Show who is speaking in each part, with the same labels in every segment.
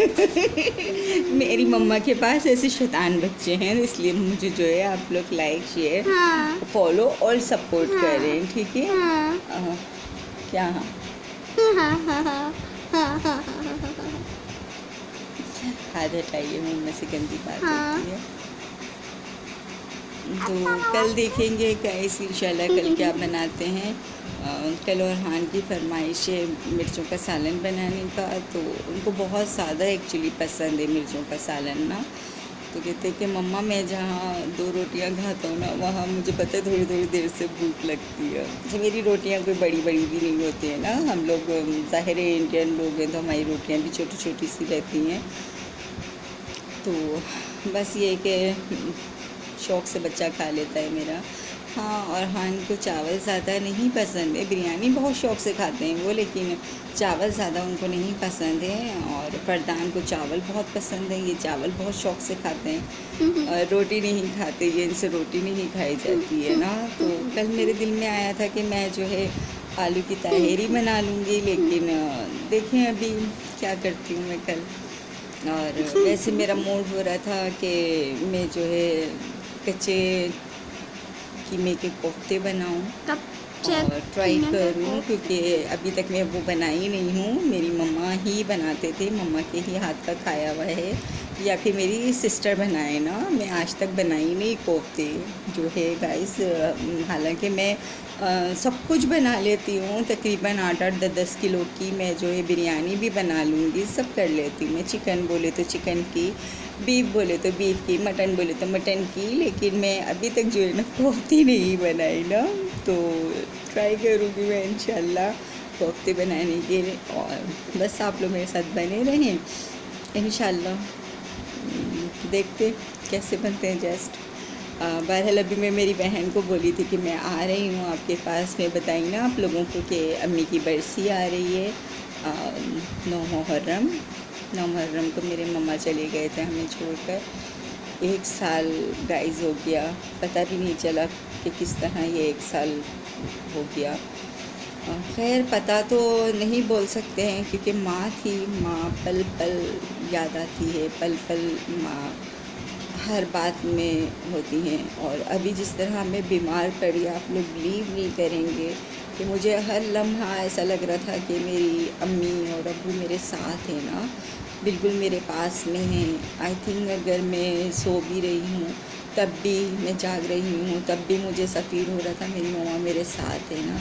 Speaker 1: میری مما کے پاس ایسے شیطان بچے ہیں، اس لیے مجھے جو ہے آپ لوگ لائک شیئر
Speaker 2: ہاں
Speaker 1: فالو اور سپورٹ
Speaker 2: ہاں
Speaker 1: کریں، ٹھیک ہے؟
Speaker 2: ہاں
Speaker 1: کیا
Speaker 2: ہاں ہاں ہاں ہاں
Speaker 1: ہاتھ ہٹائیے، منہ میں سے گندی بات
Speaker 2: ہاں
Speaker 1: ہوتی ہے۔ تو کل دیکھیں گے گائس انشاءاللہ کل کیا بناتے ہیں۔ کل اورحان کی فرمائش ہے مرچوں کا سالن بنانے کا، تو ان کو بہت زیادہ ایکچولی پسند ہے مرچوں کا سالن نا، تو کہتے ہیں کہ مما میں جہاں 2 روٹیاں کھاتا ہوں نا، وہاں مجھے پتہ ہے تھوڑی تھوڑی دیر سے بھوک لگتی ہے۔ جیسے میری روٹیاں کوئی بڑی بڑی بھی نہیں ہوتی ہیں نا، ہم لوگ ظاہر ہے انڈین لوگ ہیں تو ہماری روٹیاں بھی چھوٹی چھوٹی سی رہتی ہیں، تو بس یہ کہ شوق سے بچہ کھا لیتا ہے میرا۔ ہاں، اور اورحان کو چاول زیادہ نہیں پسند ہے، بریانی بہت شوق سے کھاتے ہیں وہ، لیکن چاول زیادہ ان کو نہیں پسند ہے، اور فردان کو چاول بہت پسند ہے، یہ چاول بہت شوق سے کھاتے ہیں، اور روٹی نہیں کھاتے، یہ ان سے روٹی نہیں کھائی جاتی ہے نا۔ تو کل میرے دل میں آیا تھا کہ میں جو ہے آلو کی تاہیری بنا لوں گی، لیکن دیکھیں ابھی کیا کرتی ہوں میں کل۔ اور ویسے میرا موڈ ہو رہا تھا کہ میں جو ہے کچے قیمے کے کوفتے بناؤں
Speaker 2: کب چیک
Speaker 1: اور ٹرائی کروں، کیونکہ ابھی تک میں وہ بنائی نہیں ہوں، میری مما ہی بناتے تھے، مما کے ہی ہاتھ کا کھایا ہوا ہے، یا پھر میری سسٹر بنائے نا، میں آج تک بنائی نہیں کوفتے جو ہے گائز۔ حالانکہ میں سب کچھ بنا لیتی ہوں، تقریباً 8-10 کلو کی میں جو ہے بریانی بھی بنا لوں گی، سب کر لیتی ہوں میں، چکن بولے تو چکن کی، بیف بولے تو بیف کی، مٹن بولے تو مٹن کی، لیکن میں ابھی تک جو ہے نا کوفتے نہیں بنائی نا، تو ٹرائی کروں گی میں انشاءاللہ کوفتے بنانے کے لیے، اور بس آپ لوگ میرے ساتھ بنے رہیں انشاءاللہ، دیکھتے کیسے بنتے ہیں جسٹ۔ بہرحال ابھی میں میری بہن کو بولی تھی کہ میں آ رہی ہوں آپ کے پاس، میں بتائیں نا آپ لوگوں کو کہ امی کی برسی آ رہی ہے 9 محرم کو میرے مما چلے گئے تھے ہمیں چھوڑ کر، 1 سال گائز ہو گیا، پتہ بھی نہیں چلا کہ کس طرح یہ 1 سال ہو گیا۔ خیر پتہ تو نہیں بول سکتے ہیں، کیونکہ ماں تھی، ماں پل پل یاد آتی ہے، پل پل ماں ہر بات میں ہوتی ہیں، اور ابھی جس طرح میں بیمار پڑی آپ لوگ بلیو نہیں کریں گے کہ مجھے ہر لمحہ ایسا لگ رہا تھا کہ میری امی اور ابو میرے ساتھ ہیں نا، بالکل میرے پاس میں ہیں۔ آئی تھنک اگر میں سو بھی رہی ہوں تب بھی، میں جاگ رہی ہوں تب بھی مجھے ایسا فیل ہو رہا تھا میری مما میرے ساتھ ہے نا۔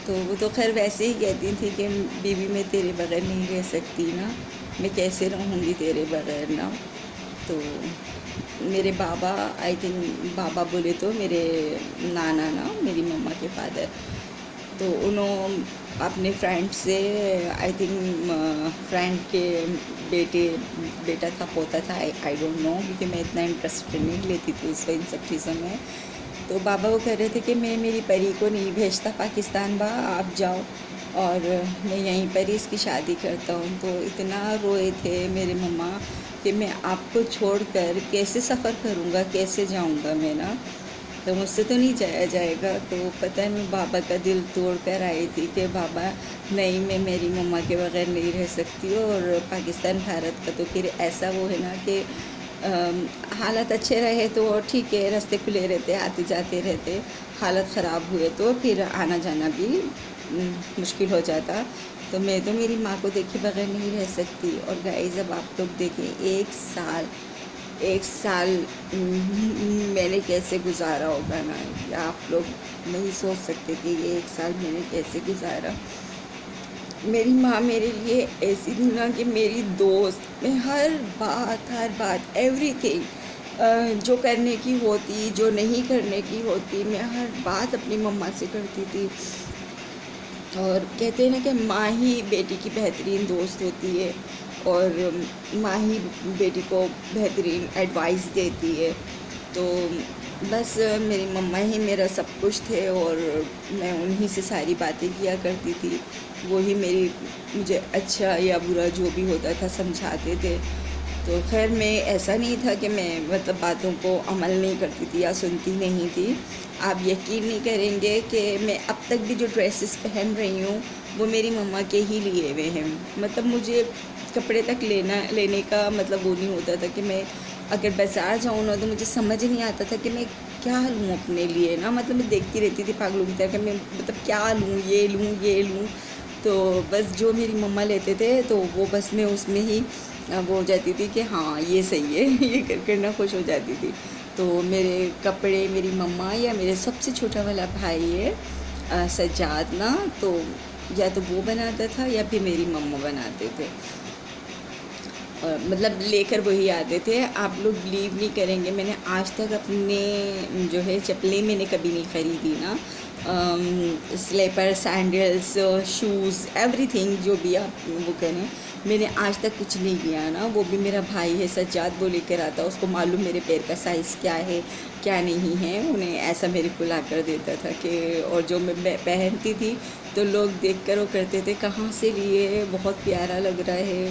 Speaker 1: تو وہ تو خیر ویسے ہی کہتی تھی کہ بیوی میں تیرے بغیر نہیں رہ سکتی نا، میں کیسے رہوں گی تیرے بغیر نا۔ تو میرے بابا، آئی تھنک بابا بولے تو میرے نانا نا، میری مما کے فادر، تو انہوں اپنے فرینڈ سے، آئی تھنک فرینڈ کے بیٹا تھا، پوتا تھا، آئی ڈونٹ نو، کیونکہ میں اتنا انٹرسٹ نہیں لیتی تھی اس وقت ان سب چیزوں میں۔ تو بابا وہ کہہ رہے تھے کہ میں میری پری کو نہیں بھیجتا پاکستان، با آپ جاؤ اور میں یہیں پر ہی اس کی شادی کرتا ہوں۔ تو اتنا روئے تھے میرے مما کہ میں آپ کو چھوڑ کر کیسے سفر کروں گا، کیسے جاؤں گا میں نا، تو مجھ سے تو نہیں جایا جائے گا۔ تو پتہ ہے میں بابا کا دل توڑ کر آئی تھی کہ بابا نہیں، میں میری مما کے بغیر نہیں رہ سکتی ہوں، اور پاکستان بھارت کا تو پھر ایسا وہ ہے نا کہ حالت اچھے رہے تو ٹھیک ہے، راستے کھلے رہتے، آتے جاتے رہتے، حالت خراب ہوئے تو پھر آنا جانا بھی مشکل ہو جاتا۔ تو میں تو میری ماں کو دیکھے بغیر نہیں رہ سکتی۔ اور گائز اب آپ لوگ دیکھیں 1 سال میں نے کیسے گزارا ہوگا نا، آپ لوگ نہیں سوچ سکتے کہ یہ 1 سال میں نے کیسے گزارا۔ میری ماں میرے لیے ایسی تھی نا کہ میری دوست، میں ہر بات ایوری تھنگ جو کرنے کی ہوتی، جو نہیں کرنے کی ہوتی، میں ہر بات اپنی مما سے کرتی تھی۔ اور کہتے ہیں نا کہ ماں ہی بیٹی کی بہترین دوست ہوتی ہے، اور ماں ہی بیٹی کو بہترین ایڈوائس دیتی ہے۔ تو بس میری مما ہی میرا سب کچھ تھے، اور میں انہی سے ساری باتیں کیا کرتی تھی، وہی مجھے اچھا یا برا جو بھی ہوتا تھا سمجھاتے تھے۔ تو خیر میں ایسا نہیں تھا کہ میں مطلب باتوں کو عمل نہیں کرتی تھی یا سنتی نہیں تھی۔ آپ یقین نہیں کریں گے کہ میں اب تک بھی جو ڈریسز پہن رہی ہوں وہ میری مما کے ہی لیے ہوئے ہیں. مطلب مجھے کپڑے تک لینے کا مطلب وہ نہیں ہوتا تھا کہ میں اگر بازار جاؤں نا تو مجھے سمجھ نہیں آتا تھا کہ میں کیا لوں اپنے لیے نا. مطلب میں دیکھتی رہتی تھی پاگلوں کی طرح کہ میں مطلب کیا لوں، یہ لوں یہ لوں. تو بس جو میری مما لیتے تھے تو وہ بس میں اس میں ہی وہ ہو جاتی تھی کہ ہاں یہ صحیح ہے یہ کر نا خوش ہو جاتی تھی. تو میرے کپڑے میری مما یا میرے سب سے چھوٹا والا بھائی ہے سجاد نا، تو یا تو وہ بناتا تھا یا پھر میری مما بناتے تھے. مطلب لے کر وہی آتے تھے. آپ لوگ بلیو نہیں کریں گے، میں نے آج تک اپنے جو ہے چپلیں میں نے کبھی نہیں خریدی نا. Slipper, sandals, shoes, everything جو بھی آپ وہ کریں، میں نے آج تک کچھ نہیں لیا نا. وہ بھی میرا بھائی ہے سجاد، وہ لے کر آتا، اس کو معلوم میرے پیر کا سائز کیا ہے کیا نہیں ہے. انہیں ایسا میرے کو لا کر دیتا تھا کہ، اور جو میں پہنتی تھی تو لوگ دیکھ کر وہ کرتے تھے کہاں سے لیے، بہت پیارا لگ رہا ہے.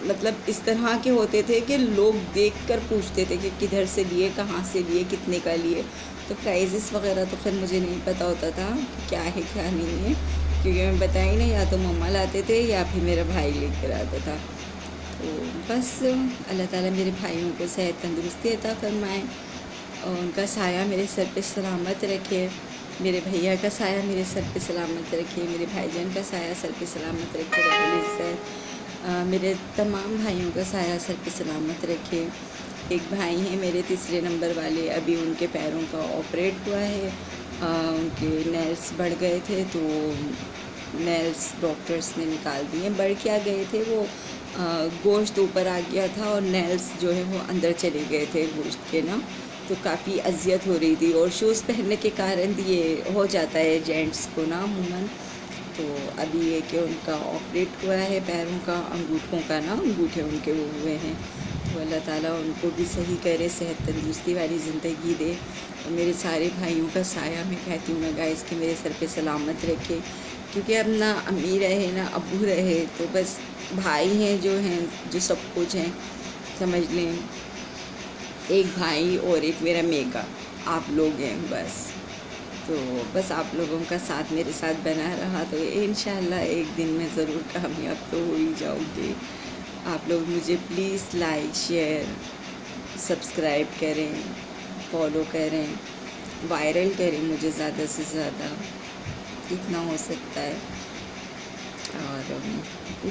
Speaker 1: مطلب اس طرح کے ہوتے تھے کہ لوگ دیکھ کر پوچھتے تھے کہ کدھر سے لیے، کہاں سے لیے، کتنے کا لیے. تو پرائزز وغیرہ تو خیر مجھے نہیں پتہ ہوتا تھا کہ کیا ہے کیا نہیں ہے، کیونکہ میں بتائی نا یا تو مما لاتے تھے یا پھر میرا بھائی لے کر آتا تھا. تو بس اللہ تعالیٰ میرے بھائیوں کو صحت تندرستی عطا فرمائے اور ان کا سایہ میرے سر پہ سلامت رکھے. میرے بھیا کا سایہ میرے سر پہ سلامت رکھے، میرے بھائی جان کا سایہ سر پہ سلامت رکھے رب العزت. میرے تمام بھائیوں کا سایہ سر پہ سلامت رکھے. ایک بھائی ہیں میرے تیسرے نمبر والے، ابھی ان کے پیروں کا آپریٹ ہوا ہے. ان کے نیلس بڑھ گئے تھے تو نیلس ڈاکٹرس نے نکال دیے. بڑھ کیا گئے تھے، وہ گوشت اوپر آ گیا تھا اور نیلس جو ہے وہ اندر چلے گئے تھے گوشت کے نا. تو کافی اذیت ہو رہی تھی، اور شوز پہننے کے کارن یہ ہو جاتا ہے جینٹس کو نا عموماً. تو ابھی یہ کہ ان کا آپریٹ ہوا ہے پیروں کا، انگوٹھوں کا نا، انگوٹھے ان کے وہ ہوئے ہیں. تو اللہ تعالیٰ ان کو بھی صحیح کرے، صحت تندرستی والی زندگی دے. اور میرے سارے بھائیوں کا سایہ میں کہتی ہوں نا گائز کہ میرے سر پہ سلامت رکھے. کیونکہ اب نہ امی رہے نہ ابو رہے تو بس بھائی ہیں جو سب کچھ ہیں. سمجھ لیں ایک بھائی اور ایک میرا میگا، آپ لوگ ہیں بس. تو بس آپ لوگوں کا ساتھ میرے ساتھ بنا رہا تو انشاءاللہ ایک دن میں ضرور کامیاب تو ہو ہی جاؤں گی. آپ لوگ مجھے پلیز لائک، شیئر، سبسکرائب کریں، فالو کریں، وائرل کریں مجھے زیادہ سے زیادہ جتنا ہو سکتا ہے. اور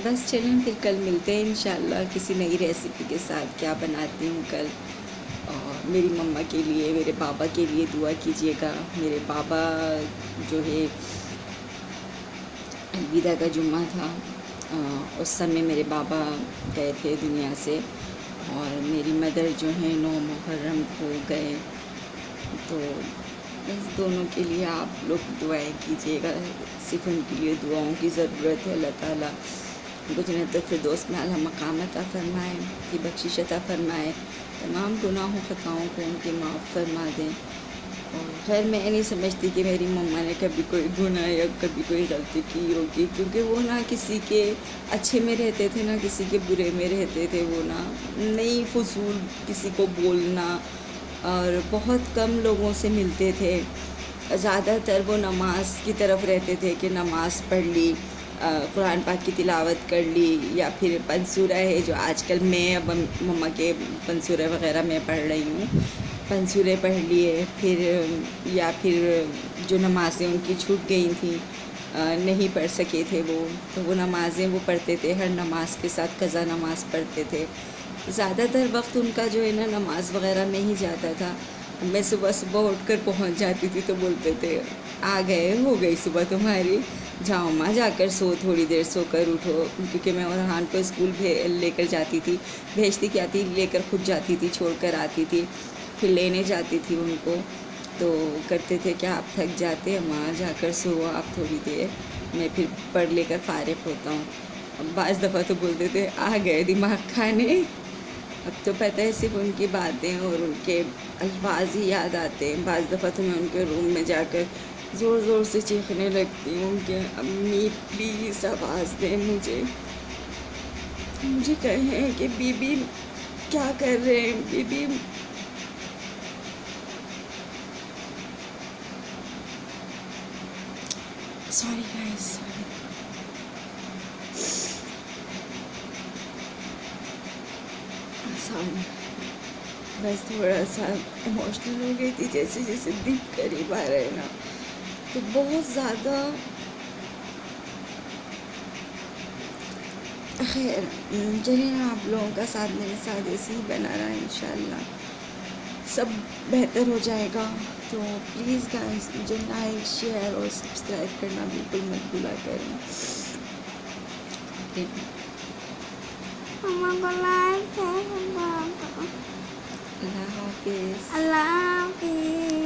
Speaker 1: بس چلیں پھر کل ملتے ہیں انشاءاللہ کسی نئی ریسیپی کے ساتھ. کیا بناتی ہوں کل. اور میری مما کے لیے، میرے بابا کے لیے دعا کیجیے گا. میرے بابا جو ہے الوداع کا جمعہ تھا، اس سمے میرے بابا گئے تھے دنیا سے، اور میری مدر جو ہیں 9 محرم کو گئے. تو بس دونوں کے لیے آپ لوگ دعائیں کیجیے گا. صرف ان کے لیے دعاؤں کی ضرورت ہے. اللہ تعالیٰ کو جنت الفردوس میں اعلیٰ مقام عطا فرمائے، کی بخشش عطا فرمائے، تمام گناہوں خطاؤں کو ان کے معاف فرما دیں. اور خیر میں نہیں سمجھتی کہ میری مما نے کبھی کوئی گناہ یا کبھی کوئی غلطی کی ہوگی، کیونکہ وہ نہ کسی کے اچھے میں رہتے تھے نہ کسی کے برے میں رہتے تھے. وہ نہ نہیں فضول کسی کو بولنا، اور بہت کم لوگوں سے ملتے تھے. زیادہ تر وہ نماز کی طرف رہتے تھے کہ نماز پڑھ لی، قرآن پاک کی تلاوت کر لی، یا پھر پنسورہ ہے جو آج کل میں اب مما کے پنسورہ وغیرہ میں پڑھ رہی ہوں، پنسورے پڑھ لیے. پھر یا پھر جو نمازیں ان کی چھوٹ گئی تھیں، نہیں پڑھ سکے تھے وہ، تو وہ نمازیں وہ پڑھتے تھے. ہر نماز کے ساتھ قضا نماز پڑھتے تھے. زیادہ تر وقت ان کا جو ہے نا نماز وغیرہ میں ہی جاتا تھا. میں صبح اٹھ کر پہنچ جاتی تھی تو بولتے تھے آ گئے، ہو گئی صبح تمہاری، جاؤ ماں جا کر سو، تھوڑی دیر سو کر اٹھو. کیونکہ میں ارحان کو اسکول لے کر جاتی تھی، بھیجتی کیا تھی، لے کر خود جاتی تھی، چھوڑ کر آتی تھی، پھر لینے جاتی تھی ان کو. تو کرتے تھے کہ آپ تھک جاتے ہیں ماں، جا کر سو آپ تھوڑی دیر، میں پھر پڑھ لے کر فارغ ہوتا ہوں. بعض دفعہ تو بولتے تھے آ گئے دماغ کھانے. اب تو پتہ ہے صرف ان کی باتیں اور ان کے الفاظ ہی یاد آتے ہیں. بعض دفعہ تو میں ان کے روم میں جا کر زور زور سے چیخنے لگتی ہوں کہ امی پلیز آواز دیں مجھے کہیں کہ بی بی کیا کر رہے ہیں، بی بی. Sorry guys. انسان بس تھوڑا سا ایموشنل ہو گئی تھی، جیسے جیسے دن قریب آ رہے نا تو بہت زیادہ. خیر چلیے، آپ لوگوں کا ساتھ میرے ساتھ ایسے ہی بنا رہا ہے، انشاءاللہ سب بہتر ہو جائے گا. تو پلیز گائز مجھے لائک شیئر اور سبسکرائب کرنا بالکل مت بھولا کریں.
Speaker 2: مما کو لائک ہے.
Speaker 1: اللہ حافظ.
Speaker 2: اللہ حافظ.